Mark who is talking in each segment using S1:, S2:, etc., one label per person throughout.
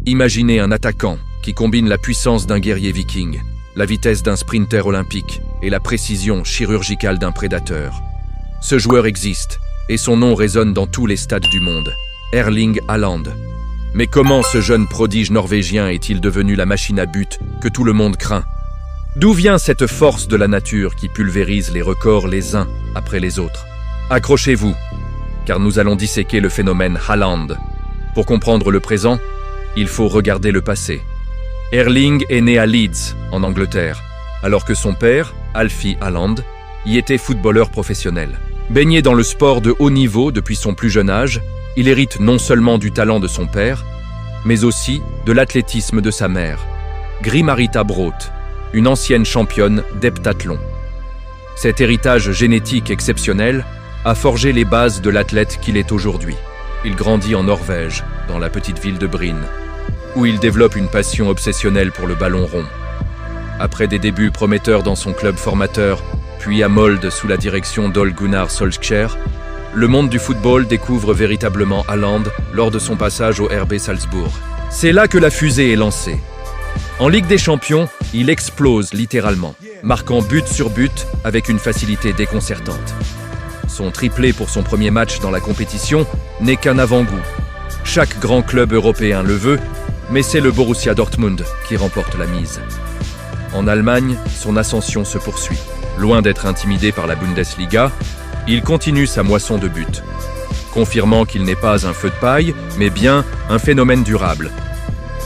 S1: Imaginez un attaquant qui combine la puissance d'un guerrier viking, la vitesse d'un sprinter olympique et la précision chirurgicale d'un prédateur. Ce joueur existe et son nom résonne dans tous les stades du monde. Erling Haaland. Mais comment ce jeune prodige norvégien est-il devenu la machine à but que tout le monde craint? D'où vient cette force de la nature qui pulvérise les records les uns après les autres? Accrochez-vous, car nous allons disséquer le phénomène Haaland. Pour comprendre le présent, il faut regarder le passé. Erling est né à Leeds, en Angleterre, alors que son père, Alfie Haaland, y était footballeur professionnel. Baigné dans le sport de haut niveau depuis son plus jeune âge, il hérite non seulement du talent de son père, mais aussi de l'athlétisme de sa mère, Gry-Marita Braut, une ancienne championne d'heptathlon. Cet héritage génétique exceptionnel a forgé les bases de l'athlète qu'il est aujourd'hui. Il grandit en Norvège, dans la petite ville de Bryne, où il développe une passion obsessionnelle pour le ballon rond. Après des débuts prometteurs dans son club formateur, puis à Molde sous la direction d'Ole Gunnar Solskjær, le monde du football découvre véritablement Haaland lors de son passage au RB Salzbourg. C'est là que la fusée est lancée. En Ligue des Champions, il explose littéralement, marquant but sur but avec une facilité déconcertante. Son triplé pour son premier match dans la compétition n'est qu'un avant-goût. Chaque grand club européen le veut, mais c'est le Borussia Dortmund qui remporte la mise. En Allemagne, son ascension se poursuit. Loin d'être intimidé par la Bundesliga, il continue sa moisson de buts, confirmant qu'il n'est pas un feu de paille, mais bien un phénomène durable.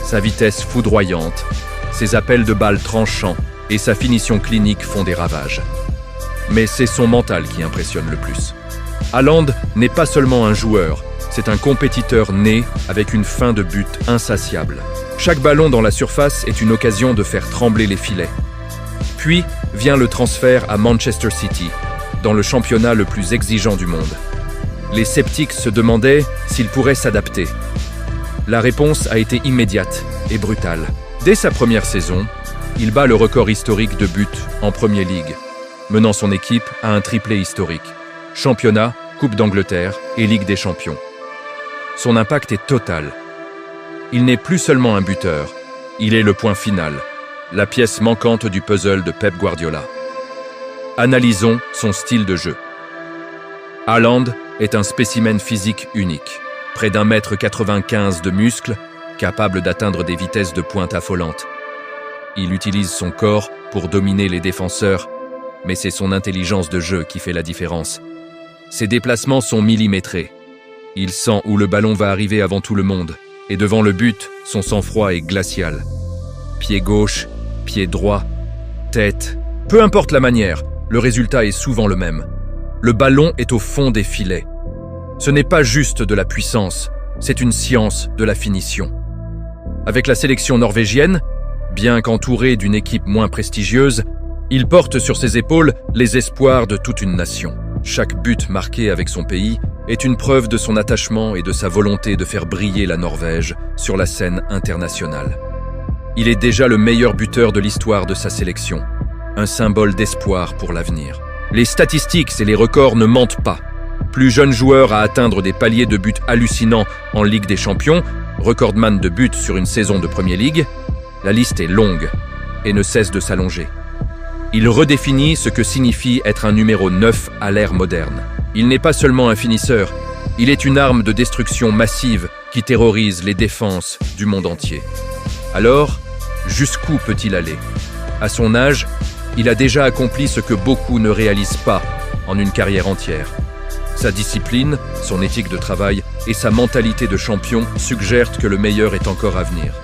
S1: Sa vitesse foudroyante, ses appels de balles tranchants et sa finition clinique font des ravages. Mais c'est son mental qui impressionne le plus. Haaland n'est pas seulement un joueur, c'est un compétiteur né avec une faim de but insatiable. Chaque ballon dans la surface est une occasion de faire trembler les filets. Puis vient le transfert à Manchester City, dans le championnat le plus exigeant du monde. Les sceptiques se demandaient s'il pourrait s'adapter. La réponse a été immédiate et brutale. Dès sa première saison, il bat le record historique de buts en Premier League, menant son équipe à un triplé historique. Championnat, Coupe d'Angleterre et Ligue des Champions. Son impact est total. Il n'est plus seulement un buteur, il est le point final, la pièce manquante du puzzle de Pep Guardiola. Analysons son style de jeu. Haaland est un spécimen physique unique, près d'1,95 m de muscles, capable d'atteindre des vitesses de pointe affolantes. Il utilise son corps pour dominer les défenseurs, mais c'est son intelligence de jeu qui fait la différence. Ses déplacements sont millimétrés. Il sent où le ballon va arriver avant tout le monde, et devant le but, son sang-froid est glacial. Pied gauche, pied droit, tête, peu importe la manière, le résultat est souvent le même. Le ballon est au fond des filets. Ce n'est pas juste de la puissance, c'est une science de la finition. Avec la sélection norvégienne, bien qu'entouré d'une équipe moins prestigieuse, il porte sur ses épaules les espoirs de toute une nation. Chaque but marqué avec son pays est une preuve de son attachement et de sa volonté de faire briller la Norvège sur la scène internationale. Il est déjà le meilleur buteur de l'histoire de sa sélection, un symbole d'espoir pour l'avenir. Les statistiques et les records ne mentent pas. Plus jeune joueur à atteindre des paliers de buts hallucinants en Ligue des Champions, recordman de buts sur une saison de Premier League, la liste est longue et ne cesse de s'allonger. Il redéfinit ce que signifie être un numéro 9 à l'ère moderne. Il n'est pas seulement un finisseur, il est une arme de destruction massive qui terrorise les défenses du monde entier. Alors, jusqu'où peut-il aller? À son âge, il a déjà accompli ce que beaucoup ne réalisent pas en une carrière entière. Sa discipline, son éthique de travail et sa mentalité de champion suggèrent que le meilleur est encore à venir.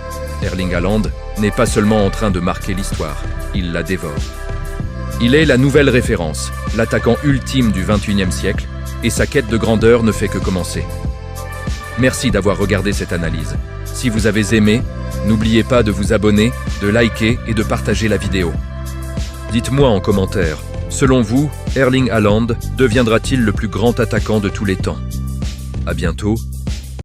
S1: Erling Haaland n'est pas seulement en train de marquer l'histoire, il la dévore. Il est la nouvelle référence, l'attaquant ultime du XXIe siècle, et sa quête de grandeur ne fait que commencer. Merci d'avoir regardé cette analyse. Si vous avez aimé, n'oubliez pas de vous abonner, de liker et de partager la vidéo. Dites-moi en commentaire, selon vous, Erling Haaland deviendra-t-il le plus grand attaquant de tous les temps? À bientôt.